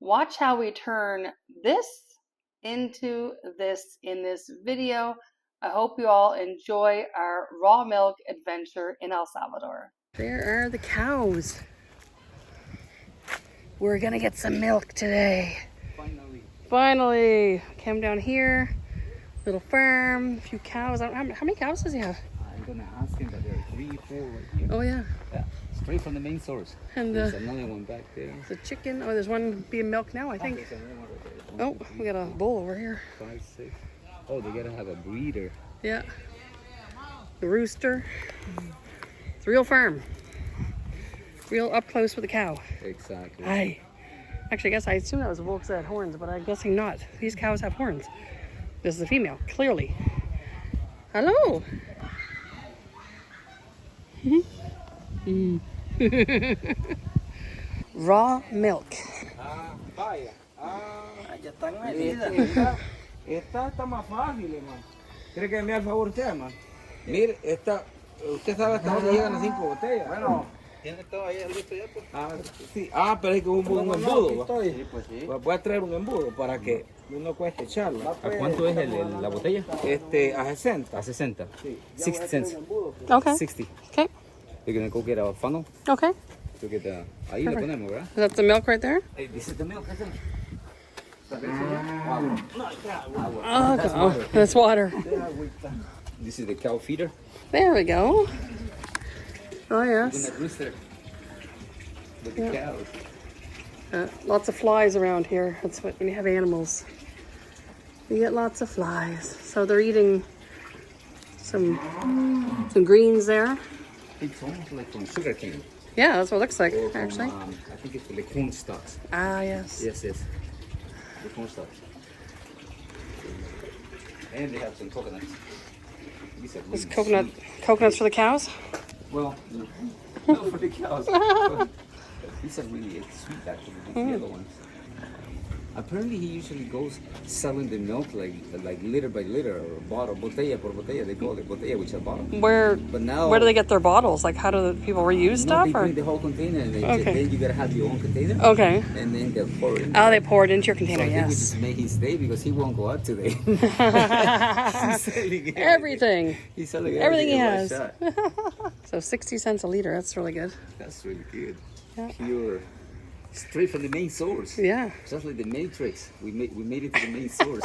Watch how we turn this into this in this video. I hope you all enjoy our raw milk adventure in El Salvador. There are the cows. We're gonna get some milk today. Finally. Came down here, little farm, a few cows. How many cows does he have? I'm gonna ask him, but there are 3, 4 right here. Oh yeah. Yeah, straight from the main source. And there's another one back there. The chicken. Oh, there's one being milked now, I think. Oh, we got a bull over here. 5, 6. Oh, they gotta have a breeder. Yeah. The rooster. It's a real farm. Real up close with the cow. Exactly. Actually, I guess I assume that was a bull because it had horns, but I'm guessing not. These cows have horns. This is a female, clearly. Hello. Raw milk. Vaya. Ya están medidas. Esta está más fácil, hermano. ¿Quiere que me haga el favor usted, hermano? Mire, esta, usted sabe hasta dónde llegan las 5 botellas. Bueno, ¿Tiene todo ahí listo ya? Pues? sí. Pero hay que un embudo. Sí, pues sí. Voy a traer un embudo para que no cueste echarlo. ¿A cuánto es la botella? A 60. A 60. Sí. 60 cents. Okay. 60. Okay. You're gonna go get a funnel. Okay. To get ahí le ponemos, ¿verdad? Is that the milk right there? Hey, this is the milk, I think. Oh, that's water. This is the cow feeder. There we go. Oh, In yes. that rooster with the cows. Lots of flies around here. That's what when you have animals. You get lots of flies. So they're eating some greens there. It's almost like from sugar cane. Yeah, that's what it looks like, Or from, actually. I think it's the corn stalks. Ah, yes. Yes. The corn stalks. And they have some coconuts. These are There's really coconuts for the cows. sweet. Well, no for the cows. These are really sweet, actually, these yellow ones. Apparently, he usually goes selling the milk like liter by liter or botella por botella. They call it botella, which is a bottle. Where But do they get their bottles? Like, how do the people reuse stuff? They Or? bring the whole container, and Okay. then you gotta have your own container. Okay. And then they pour it. Oh, they pour it into your So container, I think we yes. just make him stay because he won't go out today. He's selling Everything. He's selling Everything he in one has. shot. So 60 cents a liter. That's really good. That's really good. Yeah. Pure. Straight from the main source. Yeah. Just like the Matrix. We made it to the main source.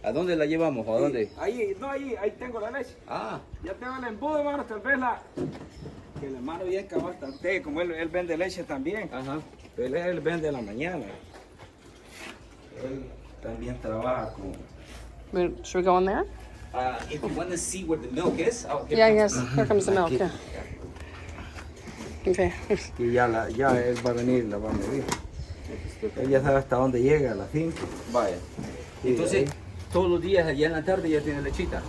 ¿A dónde la llevamos? ¿A dónde? Ahí tengo la leche. Ah, Ya tengo el embudo, hermano. Tal vez que el hermano bien cabal tanté, como él vende leche también. ajá. Él vende en la mañana. Él también trabaja con... Should we go in there? If you want to see where the milk is, Yeah, yes. Here comes the milk. Yeah. Okay. Y ya él va a venir, la va a medir. Él ya sabe hasta dónde llega a la finca. Vaya. Sí, Entonces, todos los días allá en la tarde ya tiene lechita.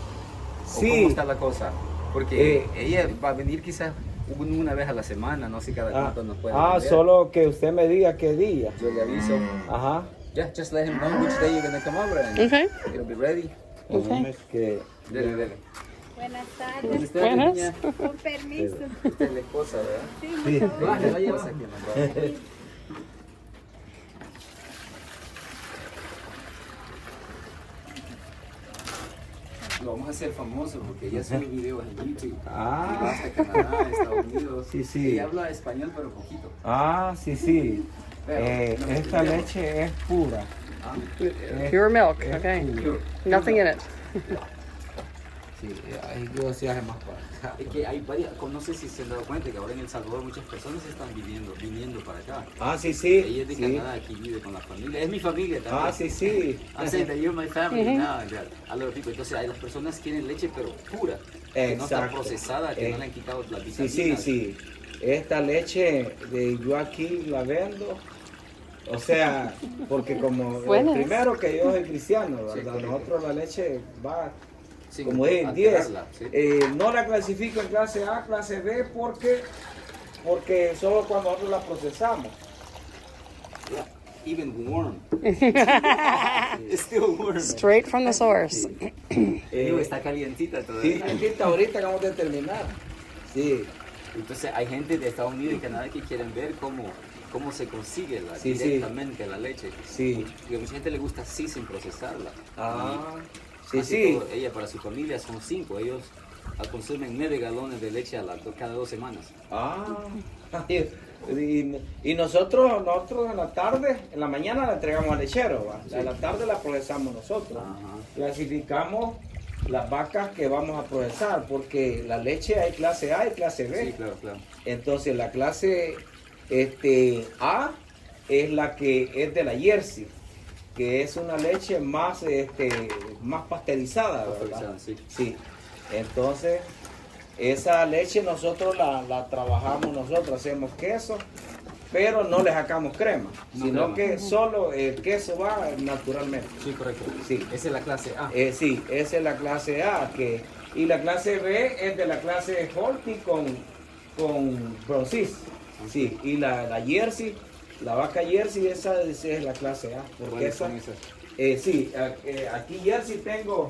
¿O Sí. ¿Cómo está la cosa? Porque ella va a venir quizás una vez a la semana, no sé cada cuánto nos puede vender. Solo que usted me diga qué día. Yo le aviso. Ajá. Yeah, just let him know which day you're gonna come over and Okay. it'll be ready. Okay. Es que Dele. Buenas ¿Cómo tardes, está, Buenas. niña? con permiso. Esta es la esposa, ¿verdad? Sí, Sí. mucho gusto. Baje, la llevas aquí, mamá. Lo vamos a hacer famoso porque ella sube videos en YouTube. Y va hasta Canadá, Estados Unidos. Sí. Ella habla español, pero poquito. Sí. Pero, no, Esta leche es pura. Pure milk. Okay. Pure. Nothing in it. Sí, hay que hacer más para acá. Es que hay varias, no sé si se han dado cuenta que ahora en El Salvador muchas personas están viniendo para acá. Sí. Ella es de Canadá, aquí vive con la familia. Es mi familia también. Sí. I say that you're my family now, and that a lot of people. Entonces, hay las personas quieren leche, pero pura, que no está Exacto. procesada, que no le han quitado las vitaminas. Sí. Esta leche yo aquí la vendo. O sea, porque como Buenas. primero que yo soy cristiano, ¿verdad? correcto. Nosotros la leche va Sí, como es 10. alterarla, sí. No la clasifico en clase A, clase B, porque solo cuando nosotros la procesamos. Yeah, even warm. It's still warm. Straight from the source. Digo, está calientita Sí, todavía. aquí está ahorita acabamos de terminar. Sí. Entonces hay gente de Estados Unidos y Canadá que quieren ver cómo cómo se consigue Sí, directamente la leche. Sí. Porque a mucha gente le gusta así sin procesarla. Ah, Y sí, más que sí. todo, ella para su familia son 5. Ellos consumen 9 galones de leche cada 2 semanas. Ah, y nosotros en la tarde, en la mañana la entregamos al lechero, ¿va? Sí. En la tarde la procesamos nosotros. Ajá. Clasificamos las vacas que vamos a procesar, porque la leche hay clase A y clase B. Sí, claro, claro. Entonces la clase A es la que es de la Jersey, que es una leche más, más pasteurizada, ¿verdad? Pasteurizada, sí. Sí. Entonces, esa leche nosotros la trabajamos, nosotros hacemos queso, pero no le sacamos crema, No sino crema. que solo el queso va naturalmente. Sí, correcto. Sí. Esa es la clase A. Sí, esa es la clase A, y la clase B es de la clase Holty con Broncis. Sí, y la Jersey, la vaca Jersey, esa es la clase A. Porque ¿Cuáles esa, son esas? sí, aquí Jersey tengo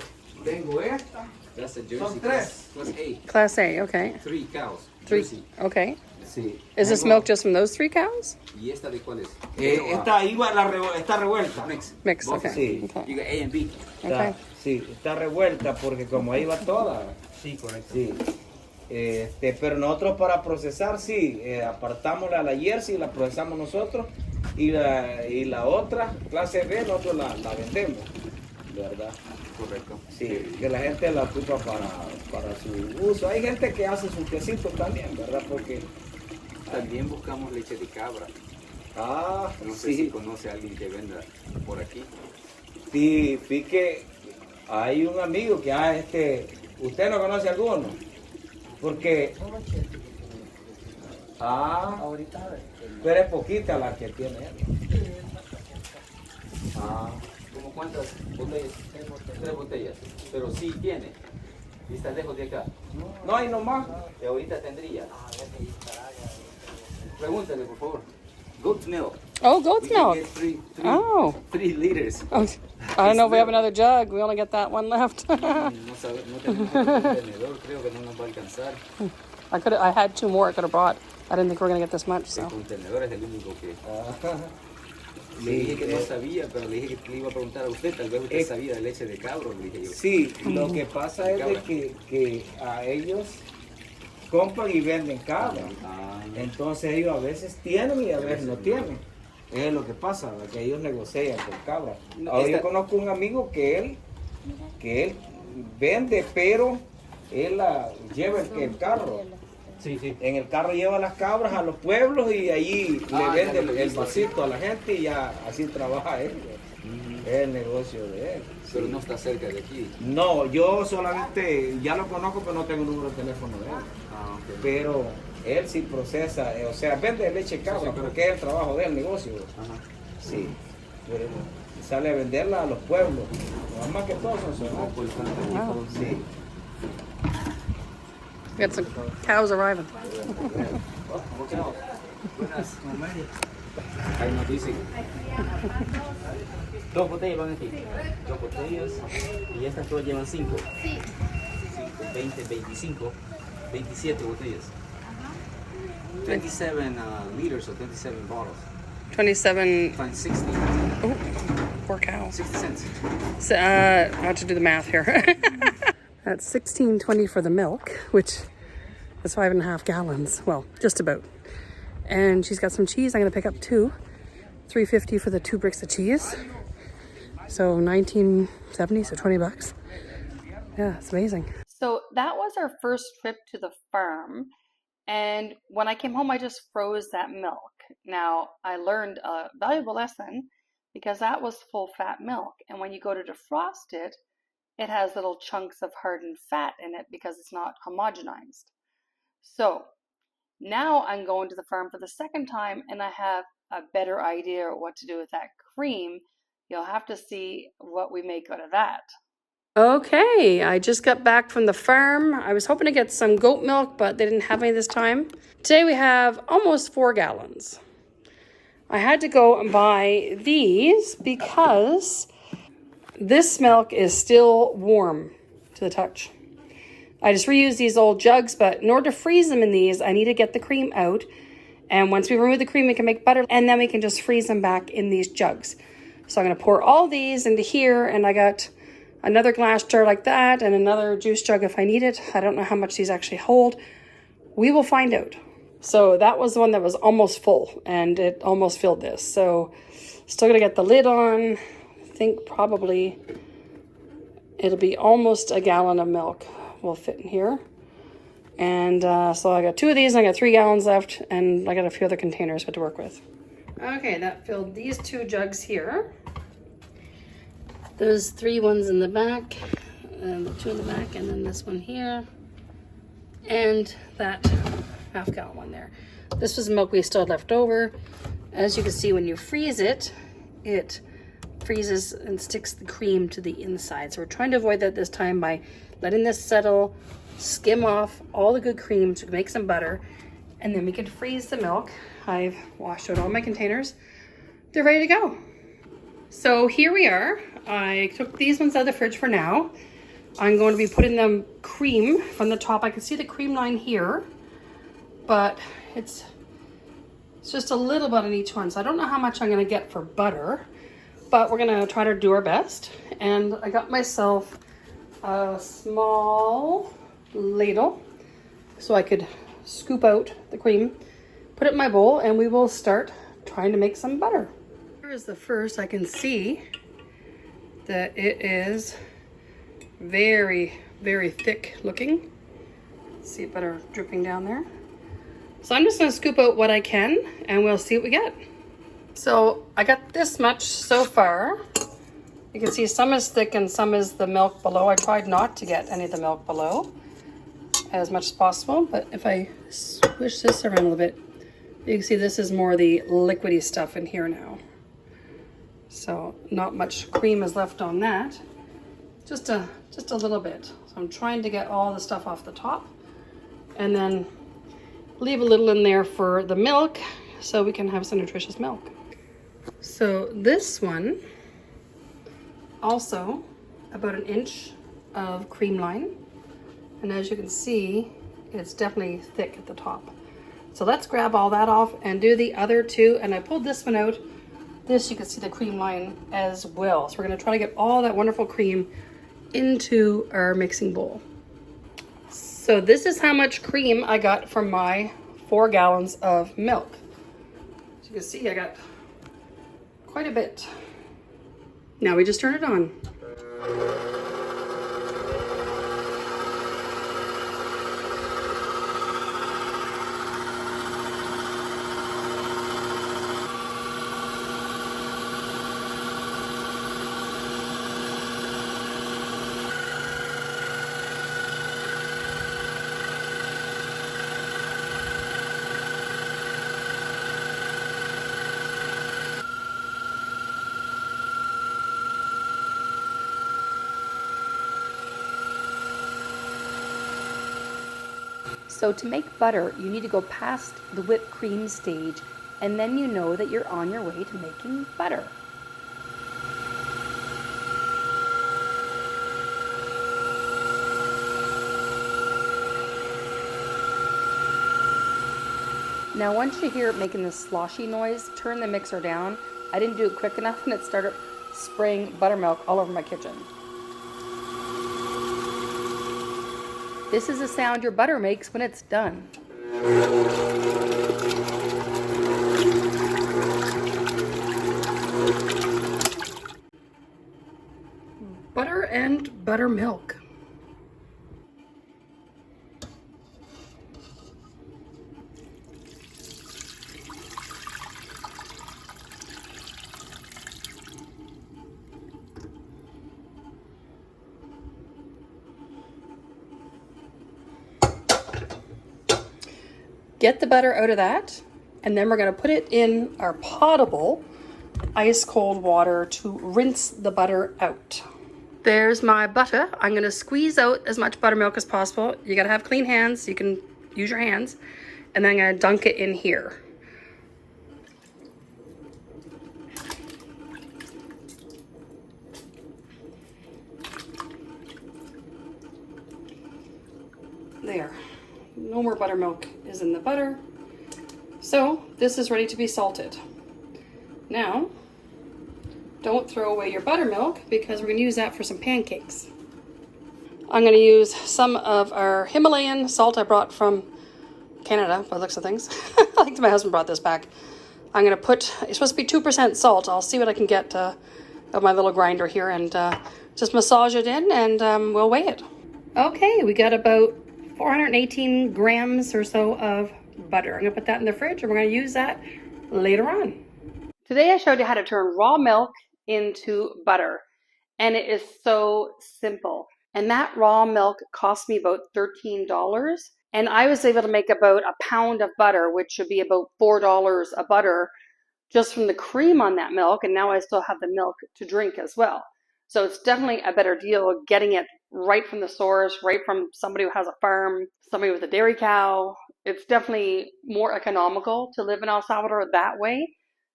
esta. That's a Jersey Son class, 3. class A. Class A, okay. 3 cows. 3. Jersey. Okay. Sí. Is this Tengo- milk just from those 3 cows? ¿Y esta de cuál es? esta iba está revuelta. Mix. Mix, Both. okay. Sí. Okay. You got A and B. Está, Okay. sí, está revuelta porque como ahí va toda. Sí, correcto. Sí. Pero nosotros para procesar, sí, apartamos la Jersey y la procesamos nosotros. Y la otra, clase B, nosotros la vendemos. ¿Verdad? Correcto. Sí, que la gente la ocupa para su uso. Hay gente que hace sus quesitos también, ¿verdad? Porque, También buscamos leche de cabra. No sé si sí, conoce a alguien que venda por aquí. sí, que hay un amigo que ¿usted no conoce a alguno? Porque, pero es poquita la que tiene él. ¿Cómo cuántas botellas? 3 botellas. Pero sí tiene. Y está lejos de acá. No hay nomás. Que ahorita tendría. Pregúntale, por favor. Goat milk. Oh, goat's We can milk. get Oh. 3 liters. Oh, I don't know if we have another jug. We only get that one left. No tenemos otro contenedor, creo que no nos va a alcanzar. I had 2 more I could have brought. I didn't think we were going to get this much, El so. contenedor es el único que... Le Sí, dije que no sabía, pero le dije que le iba a preguntar a usted. Tal vez usted sabía de leche de cabro, le dije yo. Sí, lo que pasa es de que a ellos compran y venden cabra. Entonces ellos a veces tienen y a veces no tienen. Es lo que pasa, ¿verdad? Que ellos negocian con cabra. No, Ahora yo esta- conozco un amigo que él vende, pero él lleva el carro. Sí, sí. En el carro lleva las cabras a los pueblos y allí le ya vende lo he el visto, vasito a la gente y ya así trabaja él. Es el negocio de él. Pero no está cerca de aquí. No, yo solamente ya lo conozco, pero no tengo el número de teléfono de él. Ok. Pero él sí procesa, o sea, vende leche cabra, sí, porque es el trabajo del negocio. Ajá. Sí, pero sale a venderla a los pueblos. Más que todos son zonas. Pues, Wow. Sí. We got some cows arriving. Buenas. Ahí nos dicen. 2 botellas van aquí. 2 botellas. Y estas todas llevan 5. Sí. 20, 25, 27 botellas. 27 liters or 27 bottles. 27. Times 60. Oh, poor cow. 60 cents. So, I have to do the math here. That's $16.20 for the milk, which is 5.5 gallons. Well, just about. And she's got some cheese. I'm gonna pick up 2. $3.50 for the 2 bricks of cheese. So $19.70, so $20. Yeah, it's amazing. So that was our first trip to the farm. And when I came home, I just froze that milk. Now, I learned a valuable lesson because that was full fat milk. And when you go to defrost it, it has little chunks of hardened fat in it because it's not homogenized. So now I'm going to the farm for the second time and I have a better idea what to do with that cream. You'll have to see what we make out of that. Okay, I just got back from the farm. I was hoping to get some goat milk, but they didn't have any this time. Today we have almost 4 gallons. I had to go and buy these because this milk is still warm to the touch. I just reused these old jugs, but in order to freeze them in these, I need to get the cream out And once we remove the cream, we can make butter, and then we can just freeze them back in these jugs. So I'm gonna pour all these into here, and I got another glass jar like that and another juice jug if I need it. I don't know how much these actually hold. We will find out. So that was the one that was almost full, and it almost filled this. So still gonna get the lid on. I think probably it'll be almost a gallon of milk will fit in here. And so I got 2 of these, and I got 3 gallons left, and I got a few other containers to work with. Okay, that filled these 2 jugs here. There's 3 ones in the back, and the 2 in the back, and then this one here, and that half-gallon one there. This was milk we still had left over. As you can see, when you freeze it, it freezes and sticks the cream to the inside. So we're trying to avoid that this time by letting this settle, skim off all the good cream to make some butter, and then we can freeze the milk. I've washed out all my containers. They're ready to go. So here we are. I took these ones out of the fridge for now. I'm going to be putting them cream from the top. I can see the cream line here, but it's just a little bit on each one. So I don't know how much I'm going to get for butter, but we're going to try to do our best. And I got myself a small ladle so I could scoop out the cream, put it in my bowl, and we will start trying to make some butter. Here is the first. I can see that it is very, very thick looking. See butter dripping down there. So I'm just going to scoop out what I can, and we'll see what we get. So I got this much so far. You can see some is thick and some is the milk below. I tried not to get any of the milk below as much as possible, but if I squish this around a little bit, you can see this is more the liquidy stuff in here now. So not much cream is left on that, just a little bit. So I'm trying to get all the stuff off the top, and then leave a little in there for the milk so we can have some nutritious milk. So this one, also about 1 inch of cream line. And as you can see, it's definitely thick at the top. So let's grab all that off and do the other 2. And I pulled this one out. This, you can see the cream line as well. So we're gonna try to get all that wonderful cream into our mixing bowl. So this is how much cream I got from my 4 gallons of milk. As you can see, I got quite a bit. Now we just turn it on. So to make butter, you need to go past the whipped cream stage, and then you know that you're on your way to making butter. Now once you hear it making this sloshy noise, turn the mixer down. I didn't do it quick enough and it started spraying buttermilk all over my kitchen. This is the sound your butter makes when it's done. Butter and buttermilk. Get the butter out of that, and then we're going to put it in our potable ice cold water to rinse the butter out. There's my butter. I'm going to squeeze out as much buttermilk as possible. You got to have clean hands. You can use your hands. And then I'm going to dunk it in here. There. No more buttermilk is in the butter. So this is ready to be salted. Now, don't throw away your buttermilk because we're going to use that for some pancakes. I'm going to use some of our Himalayan salt I brought from Canada, by the looks of things. I think my husband brought this back. I'm going to put, it's supposed to be 2% salt. I'll see what I can get of my little grinder here and just massage it in and we'll weigh it. Okay, we got about 418 grams or so of butter. I'm going to put that in the fridge and we're going to use that later on. Today I showed you how to turn raw milk into butter, and it is so simple. And that raw milk cost me about $13, and I was able to make about a pound of butter, which should be about $4 a butter, just from the cream on that milk, and now I still have the milk to drink as well. So it's definitely a better deal getting it right from the source, right from somebody who has a farm, somebody with a dairy cow. It's definitely more economical to live in El Salvador that way.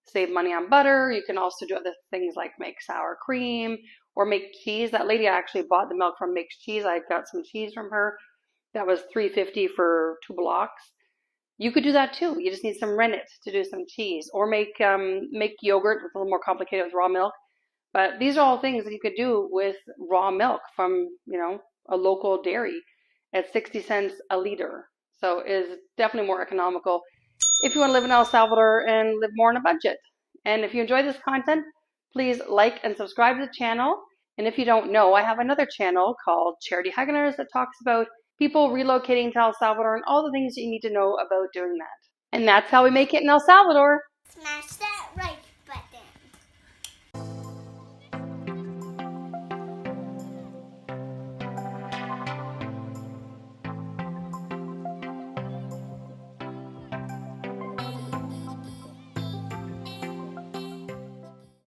Save money on butter. You can also do other things like make sour cream or make cheese. That lady actually bought the milk from Makes Cheese. I got some cheese from her. That was $3.50 for 2 blocks. You could do that too. You just need some rennet to do some cheese, or make yogurt. It's a little more complicated with raw milk. But these are all things that you could do with raw milk from, a local dairy at 60 cents a liter. So it's definitely more economical if you want to live in El Salvador and live more on a budget. And if you enjoy this content, please like and subscribe to the channel. And if you don't know, I have another channel called Charity Haganers that talks about people relocating to El Salvador and all the things that you need to know about doing that. And that's how we make it in El Salvador. Smash that